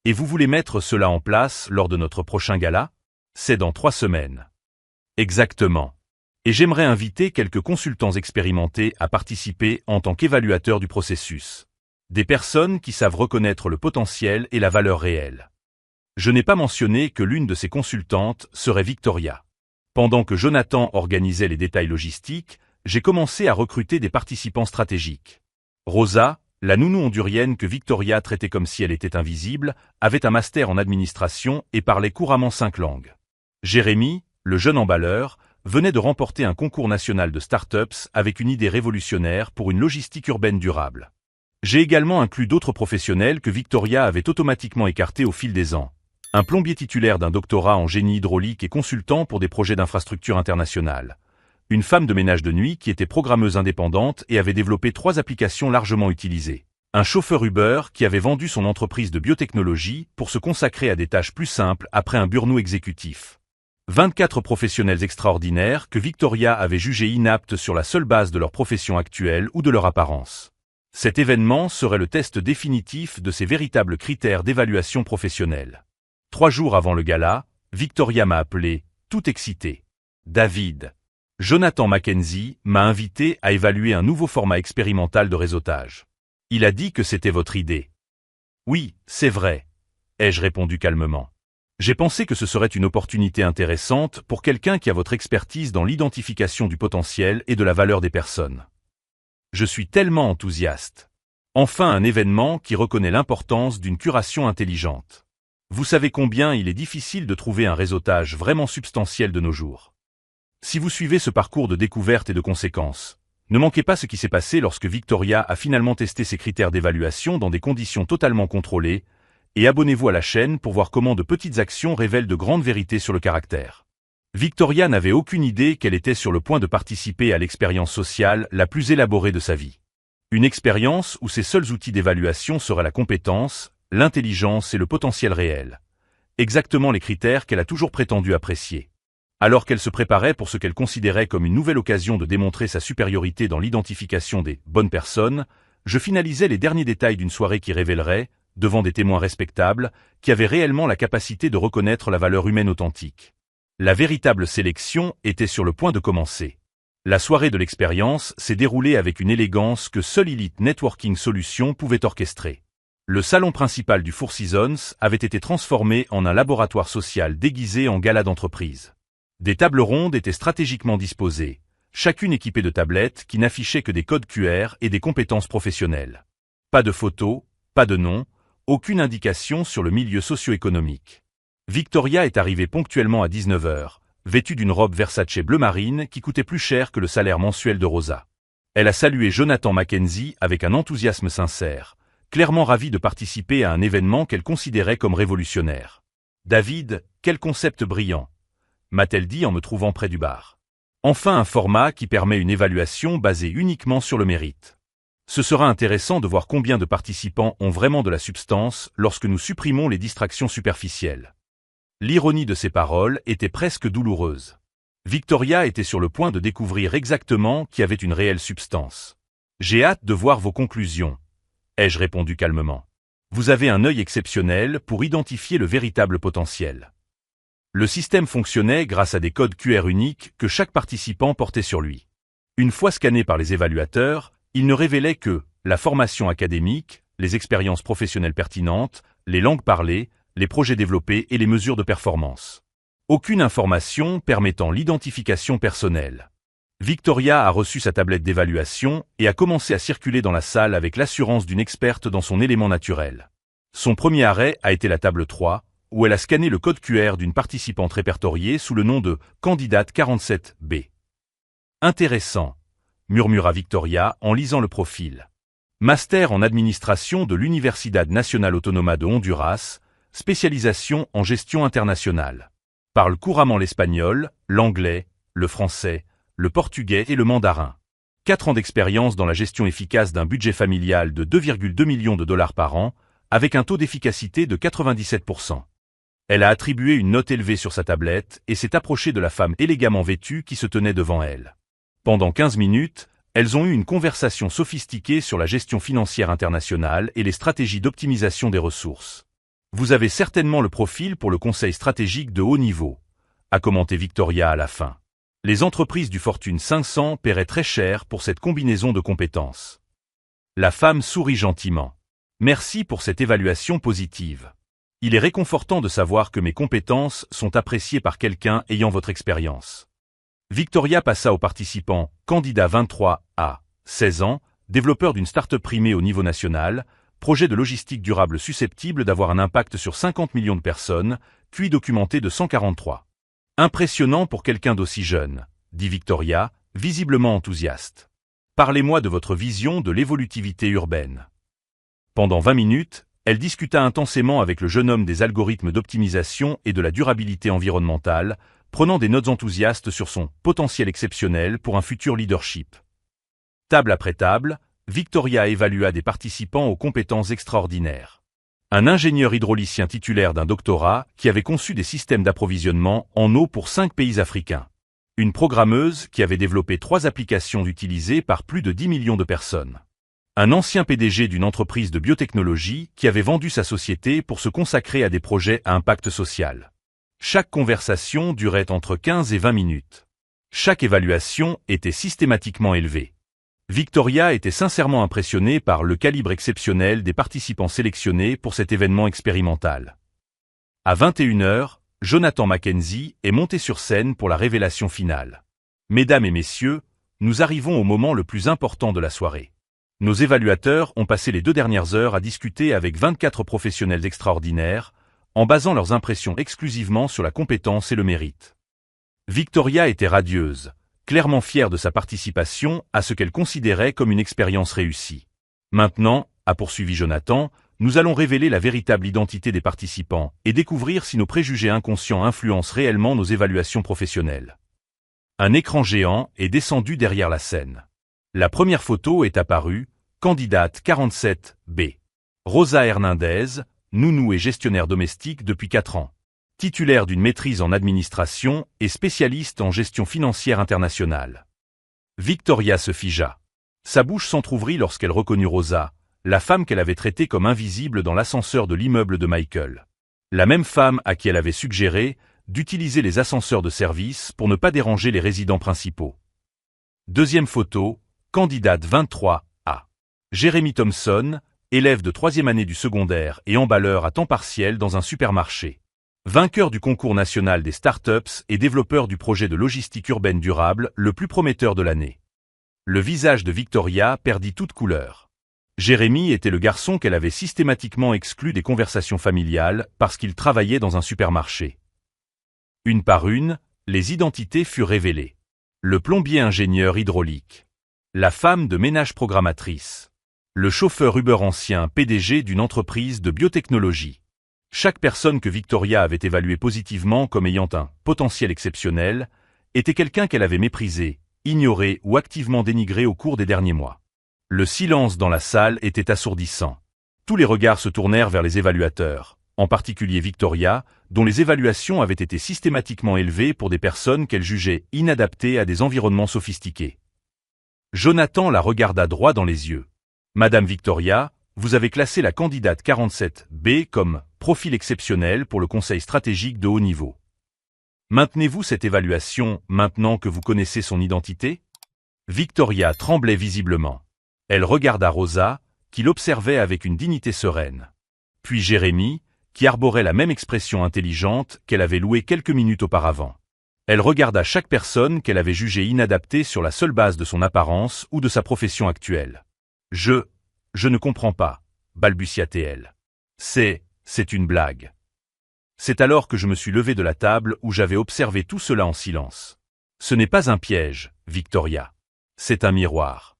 Et vous voulez mettre cela en place lors de notre prochain gala? C'est dans 3 semaines. Exactement. Et j'aimerais inviter quelques consultants expérimentés à participer en tant qu'évaluateurs du processus. Des personnes qui savent reconnaître le potentiel et la valeur réelle. Je n'ai pas mentionné que l'une de ces consultantes serait Victoria. Pendant que Jonathan organisait les détails logistiques, j'ai commencé à recruter des participants stratégiques. Rosa, la nounou hondurienne que Victoria traitait comme si elle était invisible, avait un master en administration et parlait couramment 5 langues. Jérémy, le jeune emballeur, venait de remporter un concours national de startups avec une idée révolutionnaire pour une logistique urbaine durable. J'ai également inclus d'autres professionnels que Victoria avait automatiquement écartés au fil des ans. Un plombier titulaire d'un doctorat en génie hydraulique et consultant pour des projets d'infrastructure internationale. une femme de ménage de nuit qui était programmeuse indépendante et avait développé 3 applications largement utilisées. Un chauffeur Uber qui avait vendu son entreprise de biotechnologie pour se consacrer à des tâches plus simples après un burn-out exécutif. 24 professionnels extraordinaires que Victoria avait jugés inaptes sur la seule base de leur profession actuelle ou de leur apparence. Cet événement serait le test définitif de ses véritables critères d'évaluation professionnelle. 3 jours avant le gala, Victoria m'a appelé, tout excité. David. Jonathan Mackenzie m'a invité à évaluer un nouveau format expérimental de réseautage. Il a dit que c'était votre idée. Oui, c'est vrai, ai-je répondu calmement. J'ai pensé que ce serait une opportunité intéressante pour quelqu'un qui a votre expertise dans l'identification du potentiel et de la valeur des personnes. Je suis tellement enthousiaste. Enfin un événement qui reconnaît l'importance d'une curation intelligente. Vous savez combien il est difficile de trouver un réseautage vraiment substantiel de nos jours. Si vous suivez ce parcours de découverte et de conséquences, ne manquez pas ce qui s'est passé lorsque Victoria a finalement testé ses critères d'évaluation dans des conditions totalement contrôlées, et abonnez-vous à la chaîne pour voir comment de petites actions révèlent de grandes vérités sur le caractère. Victoria n'avait aucune idée qu'elle était sur le point de participer à l'expérience sociale la plus élaborée de sa vie. Une expérience où ses seuls outils d'évaluation seraient la compétence, l'intelligence et le potentiel réel. Exactement les critères qu'elle a toujours prétendu apprécier. Alors qu'elle se préparait pour ce qu'elle considérait comme une nouvelle occasion de démontrer sa supériorité dans l'identification des « bonnes personnes », je finalisais les derniers détails d'une soirée qui révélerait, devant des témoins respectables, qui avaient réellement la capacité de reconnaître la valeur humaine authentique. La véritable sélection était sur le point de commencer. La soirée de l'expérience s'est déroulée avec une élégance que seule Elite Networking Solutions pouvait orchestrer. Le salon principal du Four Seasons avait été transformé en un laboratoire social déguisé en gala d'entreprise. Des tables rondes étaient stratégiquement disposées, chacune équipée de tablettes qui n'affichaient que des codes QR et des compétences professionnelles. Pas de photos, pas de nom, aucune indication sur le milieu socio-économique. Victoria est arrivée ponctuellement à 19h, vêtue d'une robe Versace bleu marine qui coûtait plus cher que le salaire mensuel de Rosa. Elle a salué Jonathan Mackenzie avec un enthousiasme sincère, clairement ravie de participer à un événement qu'elle considérait comme révolutionnaire. « David, quel concept brillant !» m'a-t-elle dit en me trouvant près du bar. Enfin un format qui permet une évaluation basée uniquement sur le mérite. Ce sera intéressant de voir combien de participants ont vraiment de la substance lorsque nous supprimons les distractions superficielles. L'ironie de ces paroles était presque douloureuse. Victoria était sur le point de découvrir exactement qui avait une réelle substance. J'ai hâte de voir vos conclusions, ai-je répondu calmement. Vous avez un œil exceptionnel pour identifier le véritable potentiel. Le système fonctionnait grâce à des codes QR uniques que chaque participant portait sur lui. Une fois scanné par les évaluateurs, il ne révélait que la formation académique, les expériences professionnelles pertinentes, les langues parlées, les projets développés et les mesures de performance. Aucune information permettant l'identification personnelle. Victoria a reçu sa tablette d'évaluation et a commencé à circuler dans la salle avec l'assurance d'une experte dans son élément naturel. Son premier arrêt a été la table 3, où elle a scanné le code QR d'une participante répertoriée sous le nom de « Candidate 47B ». Intéressant, murmura Victoria en lisant le profil. Master en administration de l'Universidad Nacional Autónoma de Honduras, spécialisation en gestion internationale. Parle couramment l'espagnol, l'anglais, le français, le portugais et le mandarin. 4 ans d'expérience dans la gestion efficace d'un budget familial de 2,2 millions de dollars par an, avec un taux d'efficacité de 97%. Elle a attribué une note élevée sur sa tablette et s'est approchée de la femme élégamment vêtue qui se tenait devant elle. Pendant 15 minutes, elles ont eu une conversation sophistiquée sur la gestion financière internationale et les stratégies d'optimisation des ressources. Vous avez certainement le profil pour le conseil stratégique de haut niveau, a commenté Victoria à la fin. Les entreprises du Fortune 500 paieraient très cher pour cette combinaison de compétences. La femme sourit gentiment. Merci pour cette évaluation positive. Il est réconfortant de savoir que mes compétences sont appréciées par quelqu'un ayant votre expérience. Victoria passa aux participants, candidat 23 à 16 ans, développeur d'une start-up primée au niveau national, projet de logistique durable susceptible d'avoir un impact sur 50 millions de personnes, puis documenté de 143. Impressionnant pour quelqu'un d'aussi jeune, dit Victoria, visiblement enthousiaste. Parlez-moi de votre vision de l'évolutivité urbaine. Pendant 20 minutes, elle discuta intensément avec le jeune homme des algorithmes d'optimisation et de la durabilité environnementale, prenant des notes enthousiastes sur son potentiel exceptionnel pour un futur leadership. Table après table, Victoria évalua des participants aux compétences extraordinaires. Un ingénieur hydraulicien titulaire d'un doctorat qui avait conçu des systèmes d'approvisionnement en eau pour 5 pays africains. Une programmeuse qui avait développé 3 applications utilisées par plus de 10 millions de personnes. Un ancien PDG d'une entreprise de biotechnologie qui avait vendu sa société pour se consacrer à des projets à impact social. Chaque conversation durait entre 15 et 20 minutes. Chaque évaluation était systématiquement élevée. Victoria était sincèrement impressionnée par le calibre exceptionnel des participants sélectionnés pour cet événement expérimental. À 21h, Jonathan Mackenzie est monté sur scène pour la révélation finale. Mesdames et messieurs, nous arrivons au moment le plus important de la soirée. Nos évaluateurs ont passé les 2 dernières heures à discuter avec 24 professionnels extraordinaires, en basant leurs impressions exclusivement sur la compétence et le mérite. Victoria était radieuse, clairement fière de sa participation à ce qu'elle considérait comme une expérience réussie. Maintenant, a poursuivi Jonathan, nous allons révéler la véritable identité des participants et découvrir si nos préjugés inconscients influencent réellement nos évaluations professionnelles. Un écran géant est descendu derrière la scène. La première photo est apparue, candidate 47B. Rosa Hernandez, nounou et gestionnaire domestique depuis 4 ans. Titulaire d'une maîtrise en administration et spécialiste en gestion financière internationale. Victoria se figea. Sa bouche s'entr'ouvrit lorsqu'elle reconnut Rosa, la femme qu'elle avait traitée comme invisible dans l'ascenseur de l'immeuble de Michael. La même femme à qui elle avait suggéré d'utiliser les ascenseurs de service pour ne pas déranger les résidents principaux. Deuxième photo, candidate 23A. Jeremy Thompson, élève de 3e année du secondaire et emballeur à temps partiel dans un supermarché. Vainqueur du concours national des startups et développeur du projet de logistique urbaine durable le plus prometteur de l'année. Le visage de Victoria perdit toute couleur. Jérémy était le garçon qu'elle avait systématiquement exclu des conversations familiales parce qu'il travaillait dans un supermarché. Une par une, les identités furent révélées. Le plombier ingénieur hydraulique. La femme de ménage programmatrice. Le chauffeur Uber ancien PDG d'une entreprise de biotechnologie. Chaque personne que Victoria avait évaluée positivement comme ayant un potentiel exceptionnel était quelqu'un qu'elle avait méprisé, ignoré ou activement dénigré au cours des derniers mois. Le silence dans la salle était assourdissant. Tous les regards se tournèrent vers les évaluateurs, en particulier Victoria, dont les évaluations avaient été systématiquement élevées pour des personnes qu'elle jugeait inadaptées à des environnements sophistiqués. Jonathan la regarda droit dans les yeux. Madame Victoria, vous avez classé la candidate 47B comme profil exceptionnel pour le conseil stratégique de haut niveau. Maintenez-vous cette évaluation maintenant que vous connaissez son identité? Victoria tremblait visiblement. Elle regarda Rosa, qui l'observait avec une dignité sereine. Puis Jérémy, qui arborait la même expression intelligente qu'elle avait louée quelques minutes auparavant. Elle regarda chaque personne qu'elle avait jugée inadaptée sur la seule base de son apparence ou de sa profession actuelle. Je ne comprends pas, balbutia-t-elle. C'est une blague. C'est alors que je me suis levé de la table où j'avais observé tout cela en silence. Ce n'est pas un piège, Victoria. C'est un miroir.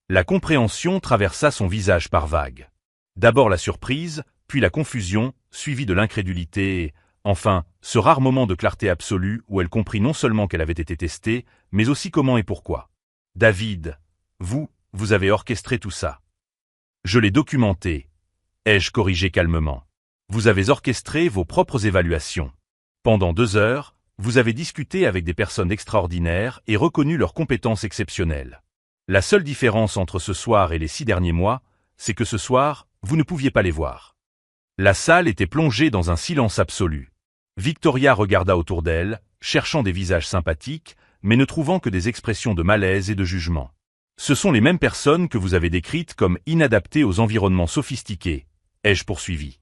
La compréhension traversa son visage par vagues. D'abord la surprise, puis la confusion, suivie de l'incrédulité et, enfin, ce rare moment de clarté absolue où elle comprit non seulement qu'elle avait été testée, mais aussi comment et pourquoi. David, vous avez orchestré tout ça. Je l'ai documenté, ai-je corrigé calmement. Vous avez orchestré vos propres évaluations. Pendant 2 heures, vous avez discuté avec des personnes extraordinaires et reconnu leurs compétences exceptionnelles. La seule différence entre ce soir et les 6 derniers mois, c'est que ce soir, vous ne pouviez pas les voir. La salle était plongée dans un silence absolu. Victoria regarda autour d'elle, cherchant des visages sympathiques, mais ne trouvant que des expressions de malaise et de jugement. Ce sont les mêmes personnes que vous avez décrites comme inadaptées aux environnements sophistiqués, ai-je poursuivi.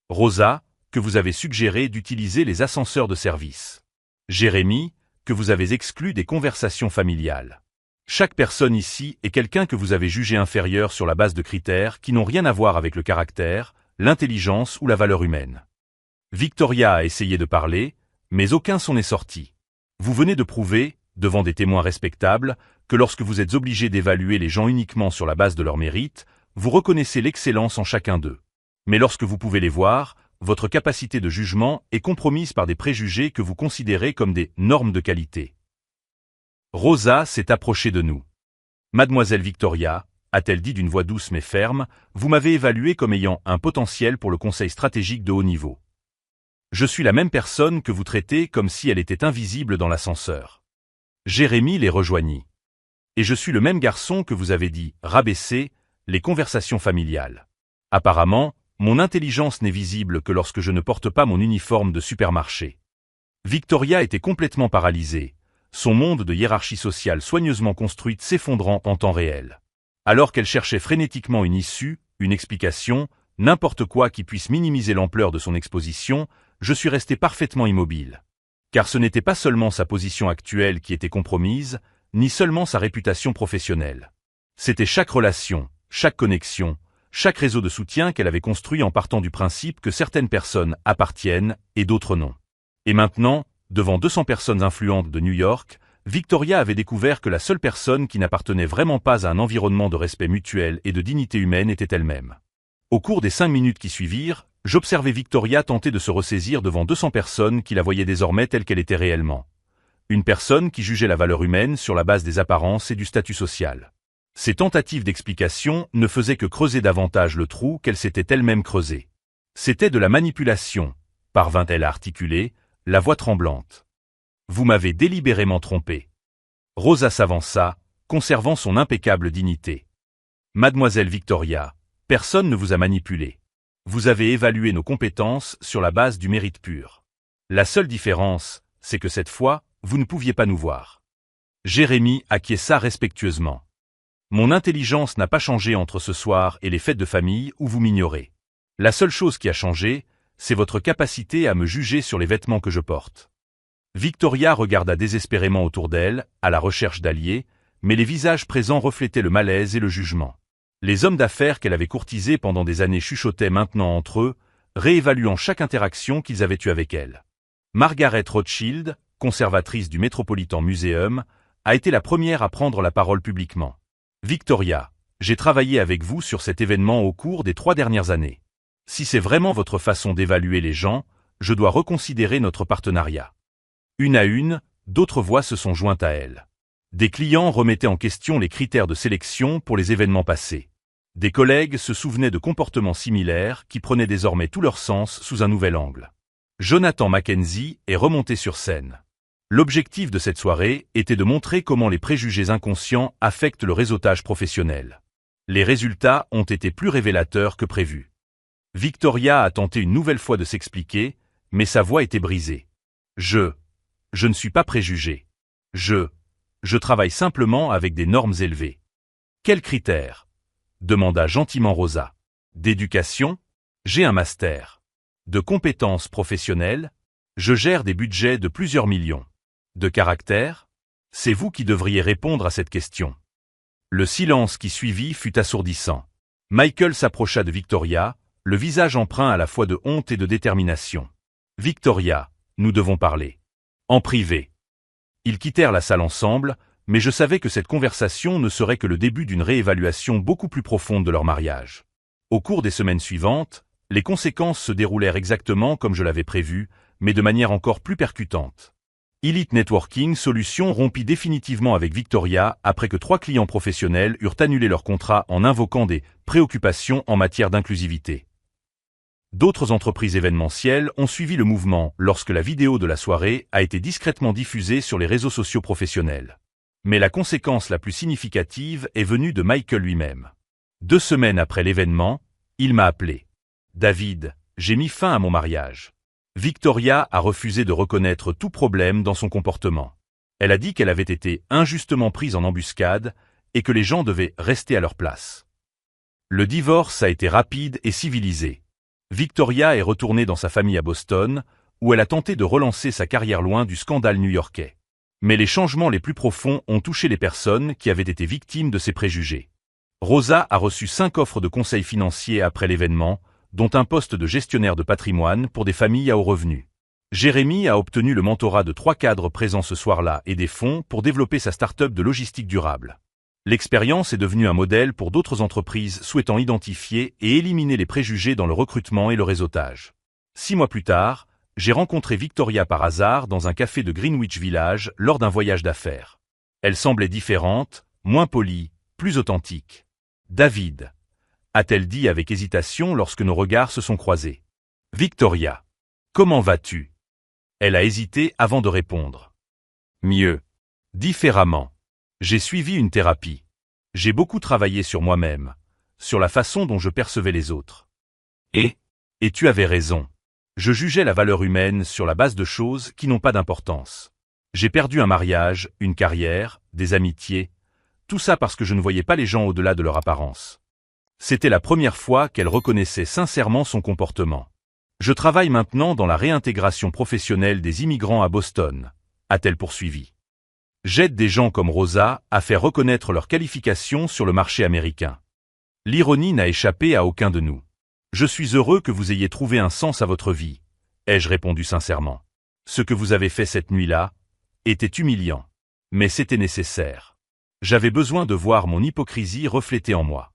Rosa, que vous avez suggéré d'utiliser les ascenseurs de service. Jérémy, que vous avez exclu des conversations familiales. Chaque personne ici est quelqu'un que vous avez jugé inférieur sur la base de critères qui n'ont rien à voir avec le caractère, l'intelligence ou la valeur humaine. Victoria a essayé de parler, mais aucun son n'est sorti. Vous venez de prouver, devant des témoins respectables, que lorsque vous êtes obligé d'évaluer les gens uniquement sur la base de leur mérite, vous reconnaissez l'excellence en chacun d'eux. Mais lorsque vous pouvez les voir, votre capacité de jugement est compromise par des préjugés que vous considérez comme des normes de qualité. Rosa s'est approchée de nous. Mademoiselle Victoria, a-t-elle dit d'une voix douce mais ferme, vous m'avez évalué comme ayant un potentiel pour le conseil stratégique de haut niveau. Je suis la même personne que vous traitez comme si elle était invisible dans l'ascenseur. Jérémy les rejoignit. Et je suis le même garçon que vous avez dit rabaisser les conversations familiales. Apparemment, mon intelligence n'est visible que lorsque je ne porte pas mon uniforme de supermarché. Victoria était complètement paralysée, son monde de hiérarchie sociale soigneusement construite s'effondrant en temps réel. Alors qu'elle cherchait frénétiquement une issue, une explication, n'importe quoi qui puisse minimiser l'ampleur de son exposition, je suis resté parfaitement immobile. Car ce n'était pas seulement sa position actuelle qui était compromise, ni seulement sa réputation professionnelle. C'était chaque relation, chaque connexion, chaque réseau de soutien qu'elle avait construit en partant du principe que certaines personnes appartiennent et d'autres non. Et maintenant, devant 200 personnes influentes de New York, Victoria avait découvert que la seule personne qui n'appartenait vraiment pas à un environnement de respect mutuel et de dignité humaine était elle-même. Au cours des 5 minutes qui suivirent, j'observais Victoria tenter de se ressaisir devant 200 personnes qui la voyaient désormais telle qu'elle était réellement. Une personne qui jugeait la valeur humaine sur la base des apparences et du statut social. Ces tentatives d'explication ne faisaient que creuser davantage le trou qu'elle s'était elle-même creusé. C'était de la manipulation, parvint-elle à articuler, la voix tremblante. Vous m'avez délibérément trompé. Rosa s'avança, conservant son impeccable dignité. Mademoiselle Victoria, personne ne vous a manipulé. Vous avez évalué nos compétences sur la base du mérite pur. La seule différence, c'est que cette fois, vous ne pouviez pas nous voir. Jérémy acquiesça respectueusement. Mon intelligence n'a pas changé entre ce soir et les fêtes de famille où vous m'ignorez. La seule chose qui a changé, c'est votre capacité à me juger sur les vêtements que je porte. Victoria regarda désespérément autour d'elle, à la recherche d'alliés, mais les visages présents reflétaient le malaise et le jugement. Les hommes d'affaires qu'elle avait courtisés pendant des années chuchotaient maintenant entre eux, réévaluant chaque interaction qu'ils avaient eue avec elle. Margaret Rothschild, conservatrice du Metropolitan Museum, a été la première à prendre la parole publiquement. Victoria, j'ai travaillé avec vous sur cet événement au cours des 3 dernières années. Si c'est vraiment votre façon d'évaluer les gens, je dois reconsidérer notre partenariat. Une à une, d'autres voix se sont jointes à elle. Des clients remettaient en question les critères de sélection pour les événements passés. Des collègues se souvenaient de comportements similaires qui prenaient désormais tout leur sens sous un nouvel angle. Jonathan Mackenzie est remonté sur scène. L'objectif de cette soirée était de montrer comment les préjugés inconscients affectent le réseautage professionnel. Les résultats ont été plus révélateurs que prévu. Victoria a tenté une nouvelle fois de s'expliquer, mais sa voix était brisée. Je ne suis pas préjugé. Je travaille simplement avec des normes élevées. Quels critères? Demanda gentiment Rosa. D'éducation? J'ai un master. De compétences professionnelles? Je gère des budgets de plusieurs millions. De caractère? C'est vous qui devriez répondre à cette question. Le silence qui suivit fut assourdissant. Michael s'approcha de Victoria, le visage empreint à la fois de honte et de détermination. Victoria, nous devons parler. En privé. Ils quittèrent la salle ensemble, mais je savais que cette conversation ne serait que le début d'une réévaluation beaucoup plus profonde de leur mariage. Au cours des semaines suivantes, les conséquences se déroulèrent exactement comme je l'avais prévu, mais de manière encore plus percutante. Elite Networking Solutions rompit définitivement avec Victoria après que 3 clients professionnels eurent annulé leur contrat en invoquant des préoccupations en matière d'inclusivité. D'autres entreprises événementielles ont suivi le mouvement lorsque la vidéo de la soirée a été discrètement diffusée sur les réseaux sociaux professionnels. Mais la conséquence la plus significative est venue de Michael lui-même. 2 semaines après l'événement, il m'a appelé. David, j'ai mis fin à mon mariage. Victoria a refusé de reconnaître tout problème dans son comportement. Elle a dit qu'elle avait été injustement prise en embuscade et que les gens devaient rester à leur place. Le divorce a été rapide et civilisé. Victoria est retournée dans sa famille à Boston, où elle a tenté de relancer sa carrière loin du scandale new-yorkais. Mais les changements les plus profonds ont touché les personnes qui avaient été victimes de ces préjugés. Rosa a reçu 5 offres de conseils financiers après l'événement, dont un poste de gestionnaire de patrimoine pour des familles à haut revenu. Jérémy a obtenu le mentorat de 3 cadres présents ce soir-là et des fonds pour développer sa start-up de logistique durable. L'expérience est devenue un modèle pour d'autres entreprises souhaitant identifier et éliminer les préjugés dans le recrutement et le réseautage. 6 mois plus tard, j'ai rencontré Victoria par hasard dans un café de Greenwich Village lors d'un voyage d'affaires. Elle semblait différente, moins polie, plus authentique. « David », a-t-elle dit avec hésitation lorsque nos regards se sont croisés. « Victoria, comment vas-tu » Elle a hésité avant de répondre. « Mieux. Différemment. J'ai suivi une thérapie. J'ai beaucoup travaillé sur moi-même, sur la façon dont je percevais les autres. Et tu avais raison. Je jugeais la valeur humaine sur la base de choses qui n'ont pas d'importance. J'ai perdu un mariage, une carrière, des amitiés, tout ça parce que je ne voyais pas les gens au-delà de leur apparence. C'était la première fois qu'elle reconnaissait sincèrement son comportement. Je travaille maintenant dans la réintégration professionnelle des immigrants à Boston, a-t-elle poursuivi. J'aide des gens comme Rosa à faire reconnaître leurs qualifications sur le marché américain. L'ironie n'a échappé à aucun de nous. Je suis heureux que vous ayez trouvé un sens à votre vie, ai-je répondu sincèrement. Ce que vous avez fait cette nuit-là était humiliant, mais c'était nécessaire. J'avais besoin de voir mon hypocrisie reflétée en moi.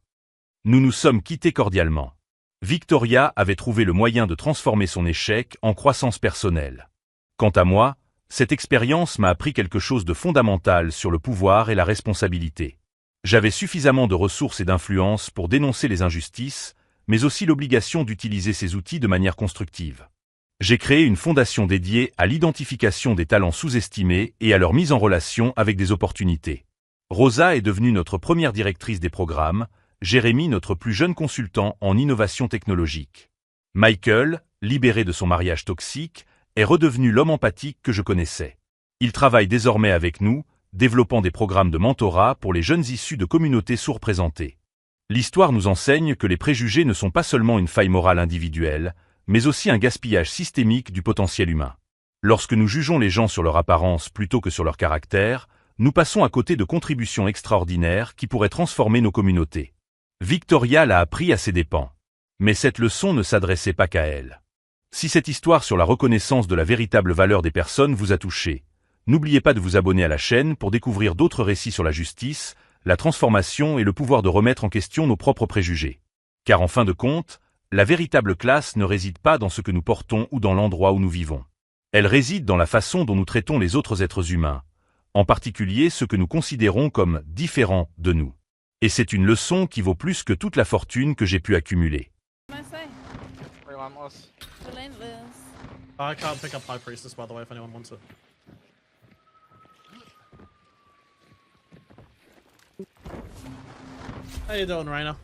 Nous nous sommes quittés cordialement. Victoria avait trouvé le moyen de transformer son échec en croissance personnelle. Quant à moi, cette expérience m'a appris quelque chose de fondamental sur le pouvoir et la responsabilité. J'avais suffisamment de ressources et d'influence pour dénoncer les injustices, mais aussi l'obligation d'utiliser ces outils de manière constructive. J'ai créé une fondation dédiée à l'identification des talents sous-estimés et à leur mise en relation avec des opportunités. Rosa est devenue notre première directrice des programmes, Jérémy notre plus jeune consultant en innovation technologique. Michael, libéré de son mariage toxique, est redevenu l'homme empathique que je connaissais. Il travaille désormais avec nous, développant des programmes de mentorat pour les jeunes issus de communautés sous-représentées. L'histoire nous enseigne que les préjugés ne sont pas seulement une faille morale individuelle, mais aussi un gaspillage systémique du potentiel humain. Lorsque nous jugeons les gens sur leur apparence plutôt que sur leur caractère, nous passons à côté de contributions extraordinaires qui pourraient transformer nos communautés. Victoria l'a appris à ses dépens. Mais cette leçon ne s'adressait pas qu'à elle. Si cette histoire sur la reconnaissance de la véritable valeur des personnes vous a touché, n'oubliez pas de vous abonner à la chaîne pour découvrir d'autres récits sur la justice, la transformation et le pouvoir de remettre en question nos propres préjugés. Car en fin de compte, la véritable classe ne réside pas dans ce que nous portons ou dans l'endroit où nous vivons. Elle réside dans la façon dont nous traitons les autres êtres humains, en particulier ceux que nous considérons comme différents de nous. Et c'est une leçon qui vaut plus que toute la fortune que j'ai pu accumuler. I can't pick up High Priestess, by the way, if anyone wants it. How you doing, Raina?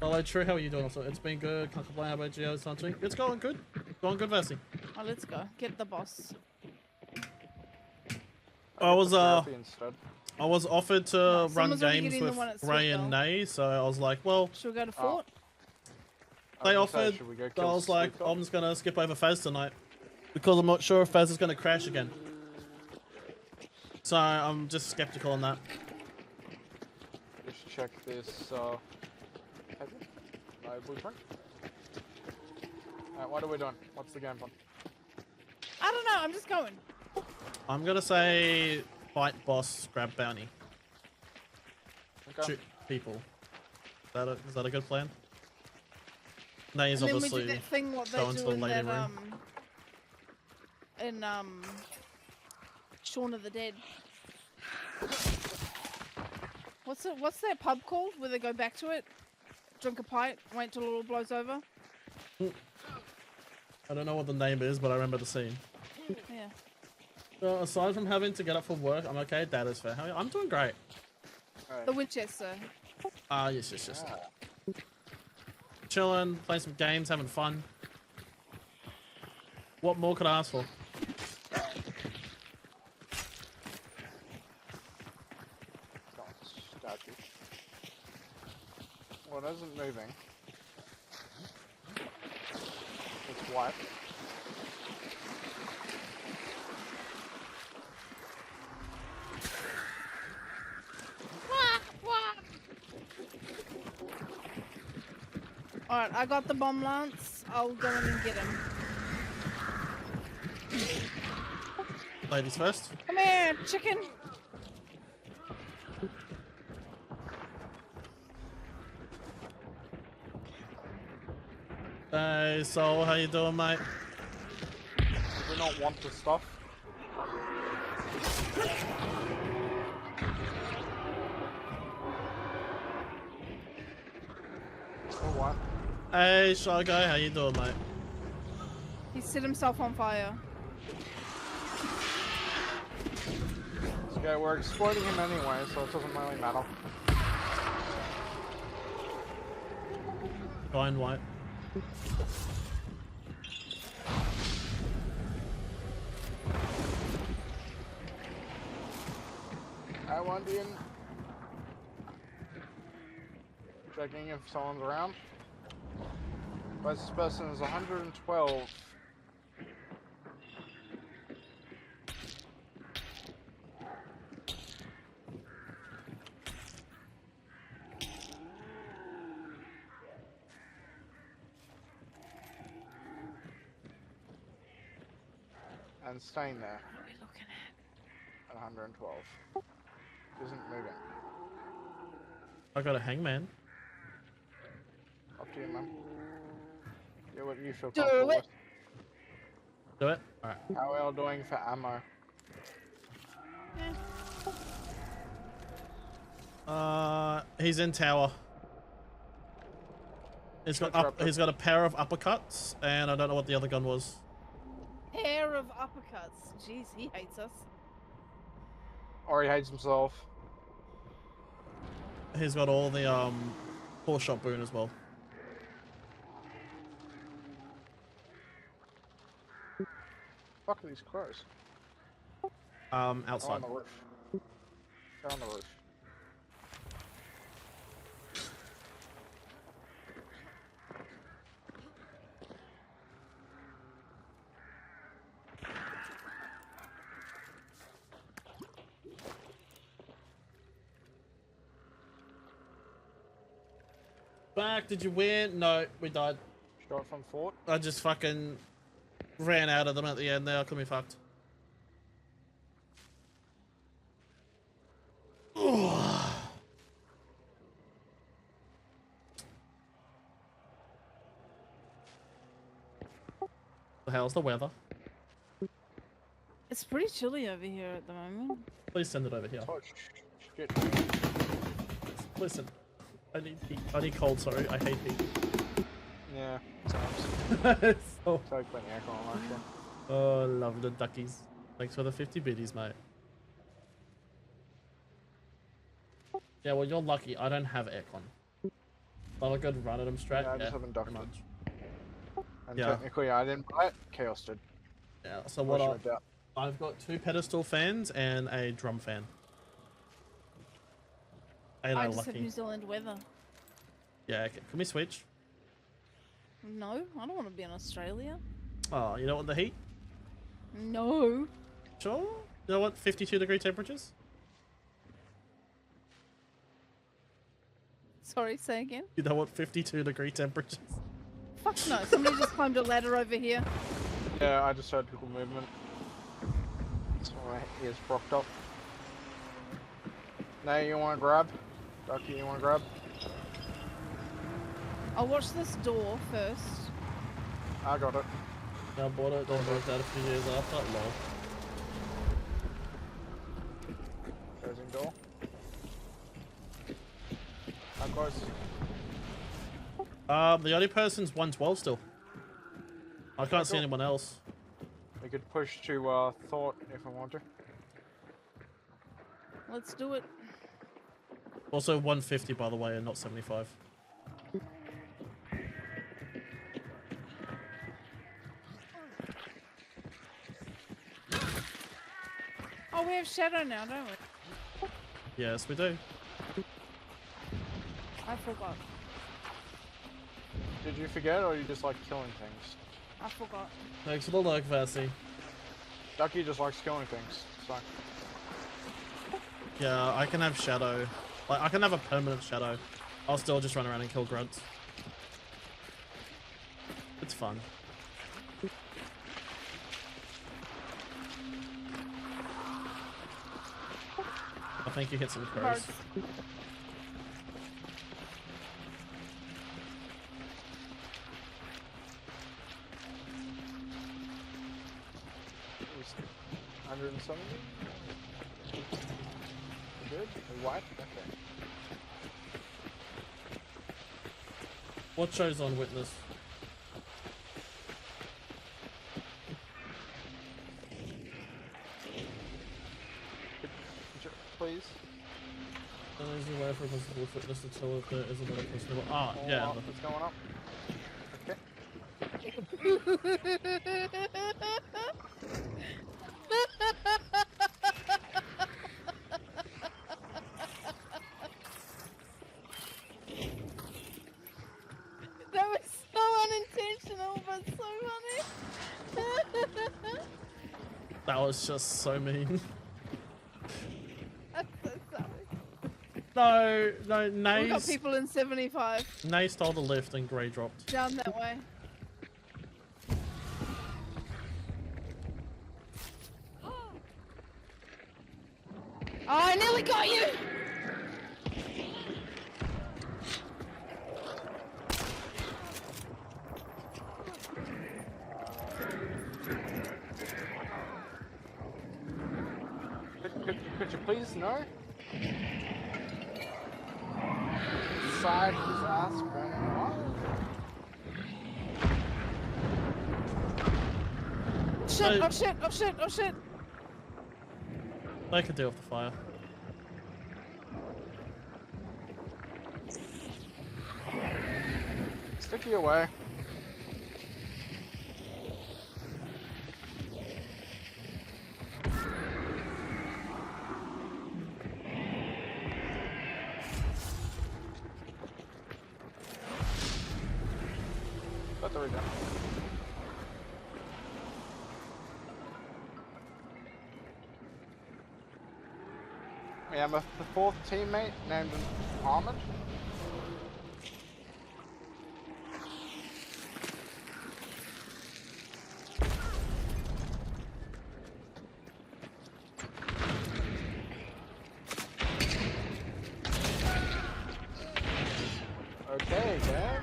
Hello, True. How are you doing? Also, it's been good. Can't complain. How about you? It's going good. Going good, Vessi. Oh, let's go. Get the boss. I was offered to run someone's already games getting the with one at Ray Swift, and though. Nay, so I was like, well, Should we go to Fort? they offered. So I was like, I'm just gonna skip over Faz tonight because I'm not sure if Faz is gonna crash again. So I'm just skeptical on that. We should check this, my blueprint. Alright, what are we doing? What's the game plan? I don't know. I'm just going. I'm gonna say fight boss, grab bounty, Okay. shoot people. Is that a good plan? Nay's And then we obviously did that thing what they go into do the in lady that room. in Shaun of the Dead. What's that pub called where they go back to it? Drink a pint, wait till it all blows over? I don't know what the name is, but I remember the scene. Yeah. So aside from having to get up for work, I'm okay. That is fair. I'm doing great. Alright. The Winchester. Ah, yes. Chilling, playing some games, having fun. What more could I ask for? Statue. Well, it isn't moving. It's white. Alright, I got the bomb lance. I'll go in and get him. Ladies first. Come here, chicken. Hey, Soul, how you doing, mate? Do we not want the stuff? Or what? Hey, Shy Guy, how you doing, mate? He set himself on fire. Okay, we're exploiting him anyway, so it doesn't really matter. Fine, white. I want in. Checking if someone's around. But this person is 112. And staying there What are we looking at? at 112. Isn't moving. I got a hangman. Up to you, man. Do what you feel Do comfortable it. with. Do it? Alright. How are we all doing for ammo? He's in tower. He's got a pair of uppercuts, and I don't know what the other gun was. Pair of uppercuts. Jeez, he hates us. Or he hates himself. He's got all the four shot boon as well. Fuck are these crows? Oh, Outside. on the roof. They're on the roof. Back, did you win? No, we died. Shot from fort. I just fucking ran out of them at the end there. I couldn't be fucked. The hell's the weather? It's pretty chilly over here at the moment. Please send it over here. Oh, shit. Listen, I need heat. I need cold, sorry. I hate heat. Yeah, sounds. So, So plenty of aircon actually. oh, love the duckies. Thanks for the 50 biddies, mate. Yeah, well, you're lucky. I don't have aircon. But a good run at them strat. Yeah, I just haven't ducked pretty it. much. And Yeah. technically I didn't buy it. Chaos did. Yeah, so what Unless you went out. I've got 2 pedestal fans and a drum fan. Ain't I I just have lucky? New Zealand weather. Yeah, can we switch? No, I don't want to be in Australia. Oh, you don't want the heat? No. Sure. You know what? 52-degree temperatures? Sorry, say again. You don't want 52-degree temperatures? Fuck no. Somebody just climbed a ladder over here. Yeah, I just heard people movement. So my ears propped up. Now you want to grab? Ducky, you want to grab? I'll watch this door first. I got it. I bought it, then moved out a few years after. Lol. Closing door. How close? The only person's 112 still. I can't see cool. anyone else. We could push to Thought if I want to. Let's do it. Also 150, by the way, and not 75. Oh, we have shadow now, don't we? Yes, we do. I forgot. Did you forget, or you just like killing things? I forgot. Thanks for the like, Vassy. Ducky just likes killing things, so. Yeah, I can have shadow. Like, I can have a permanent shadow. I'll still just run around and kill grunts. It's fun. I think you hit some crows. Birds. Just 170. Good. We white. Okay. What shows on witness? Could you please. There is a way for a constable with witness to tell if there is another constable. Ah, All yeah. up, it's going up. Okay. That was so unintentional, but so funny. That was just so mean. That's so sorry. No, We got Nays. people in 75 Nay stole the lift and Grey dropped. down that way. Oh, I nearly got you! Could you please no? Side his ass running wild. Shit, oh shit, oh shit, oh shit. They could deal with the fire. Sticky away. But there we go. We have the fourth teammate named Ahmed. Okay, then.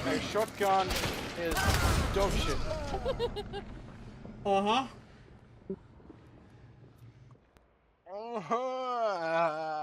A shotgun is dog shit. Uh-huh. Uh-huh.